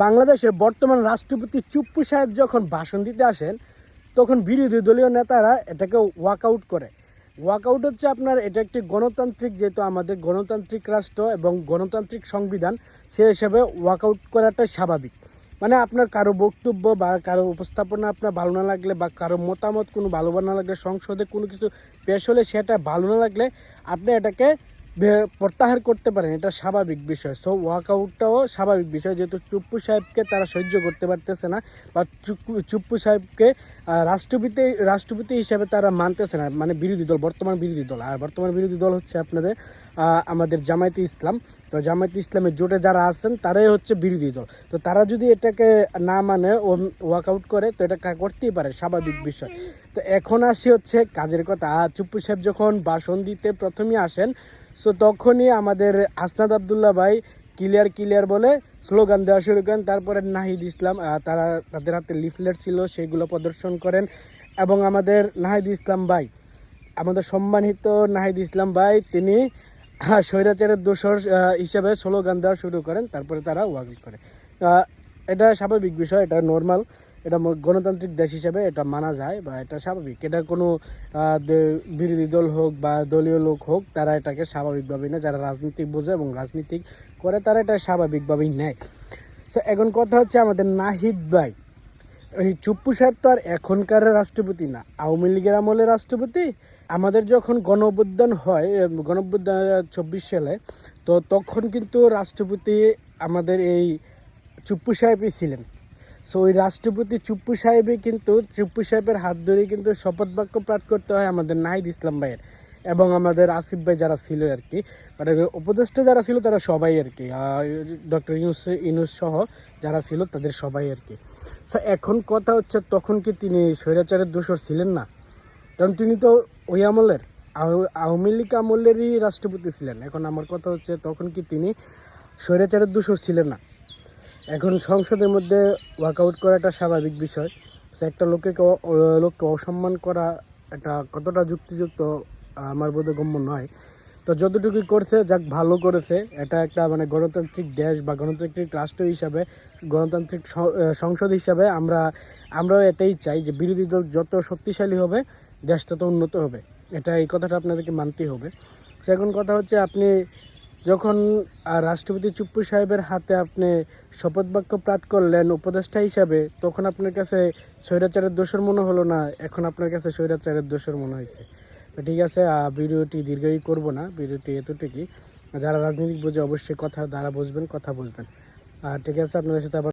বাংলাদেশের বর্তমান রাষ্ট্রপতি চুপ্পু সাহেব যখন ভাষণ দিতে আসেন তখন বিরোধী দলীয় নেতারা এটাকে ওয়াকআউট করে। ওয়াকআউট হচ্ছে আপনার, এটা একটি গণতান্ত্রিক, যেহেতু আমাদের গণতান্ত্রিক রাষ্ট্র এবং গণতান্ত্রিক সংবিধান, সে হিসেবে ওয়াকআউট করাটা স্বাভাবিক। মানে আপনার কারো বক্তব্য বা কারো উপস্থাপনা আপনার ভালো না লাগলে বা কারো মতামত কোনো ভালো না লাগলে, সংসদে কোনো কিছু পেশ হলে সেটা ভালো না লাগলে আপনি এটাকে প্রত্যাহার করতে পারেন, এটা স্বাভাবিক বিষয়। সো ওয়াকআউটটাও স্বাভাবিক বিষয়, যেহেতু চুপ্পু সাহেবকে তারা সহ্য করতে পারতেছে না বা চুপ্পু সাহেবকে রাষ্ট্রপতি হিসেবে তারা মানতেছে না, মানে বিরোধী দল, বর্তমান বিরোধী দল। আর বর্তমান বিরোধী দল হচ্ছে আপনাদের আমাদের জামায়াতে ইসলাম। তো জামায়াতে ইসলামের জোটে যারা আছেন তারাই হচ্ছে বিরোধী দল। তো তারা যদি এটাকে না মানে ওয়াকআউট করে, তো এটা করতেই পারে, স্বাভাবিক বিষয়। তো এখন আসি হচ্ছে কাজের কথা। চুপ্পু সাহেব যখন ভাষণ দিতে প্রথমেই আসেন, সো তখনই আমাদের আসনাদ আবদুল্লাহ ভাই ক্লিয়ার বলে স্লোগান দেওয়া শুরু করেন। তারপরে নাহিদ ইসলাম, তাদের হাতে লিফলেট ছিল, সেগুলো প্রদর্শন করেন। এবং আমাদের নাহিদ ইসলাম ভাই, আমাদের সম্মানিত নাহিদ ইসলাম ভাই, তিনি স্বৈরাচারের দোসর হিসেবে স্লোগান দেওয়া শুরু করেন। তারপরে তারা ওয়াকআউট করে। এটা স্বাভাবিক বিষয়, এটা নর্মাল, এটা গণতান্ত্রিক দেশ হিসেবে এটা মানা যায় বা এটা স্বাভাবিক। এটা কোনো বিরোধী দল হোক বা দলীয় লোক হোক, তারা এটাকে স্বাভাবিকভাবেই নেয়। যারা রাজনীতি বোঝে এবং রাজনীতি করে তারা এটা স্বাভাবিকভাবেই নেয়। সো এখন কথা হচ্ছে আমাদের নাহিদ ভাই, এই চুপ্পু সাহেব তো আর এখনকার রাষ্ট্রপতি না, আওয়ামী লীগের আমলের রাষ্ট্রপতি। আমাদের যখন গণঅভ্যুত্থান হয়, গণঅভ্যুত্থান 24 সালে, তো তখন কিন্তু রাষ্ট্রপতি আমাদের এই চুপ্পু সাহেবই ছিলেন। সো ওই রাষ্ট্রপতি চুপ্পু সাহেবের হাত ধরেই কিন্তু শপথ বাক্য পাঠ করতে হয় আমাদের নাহিদ ইসলাম ভাইয়ের এবং আমাদের আসিফ ভাই যারা ছিল আর কি, মানে উপদেষ্টা যারা ছিল তারা সবাই আর কি, ডক্টর ইউনূস সহ যারা ছিল তাদের সবাই আর কি। সো এখন কথা হচ্ছে, তখন কি তিনি স্বৈরাচারের দোসর ছিলেন না? কারণ তিনি তো ওই আমলের আওয়ামী লীগ আমলেরই রাষ্ট্রপতি ছিলেন। এখন আমার কথা হচ্ছে, তখন কি তিনি স্বৈরাচারের দোসর ছিলেন না? এখন সংসদের মধ্যে ওয়াকআউট করাটা স্বাভাবিক বিষয়। একটা লোককে অসম্মান করা এটা কতটা যুক্তিযুক্ত আমার বোধগম্য নয়। তো যতটুকু করছে, যাক ভালো করেছে। এটা একটা মানে গণতান্ত্রিক দেশ বা গণতান্ত্রিক রাষ্ট্র হিসাবে, গণতান্ত্রিক সংসদ হিসাবে আমরাও এটাই চাই যে বিরোধী দল যত শক্তিশালী হবে দেশ তত উন্নত হবে। এই কথাটা আপনাদেরকে মানতেই হবে। এখন কথা হচ্ছে, আপনি যখন রাষ্ট্রপতি চুপ্পু সাহেবের হাতে আপনি শপথ বাক্য পাঠ করলেন উপদেষ্টা হিসাবে, তখন আপনার কাছে স্বৈরাচারের দোষর মনে হলো না, এখন আপনার কাছে স্বৈরাচারের দোষর মনে হয়েছে। তো ঠিক আছে, ভিডিওটি দীর্ঘই করব না, ভিডিওটি এতটুকুই। যারা রাজনীতি বোঝে অবশ্যই কথা দ্বারা বুঝবেন, কথা বুঝবেন। ঠিক আছে, আপনাদের সাথে আবার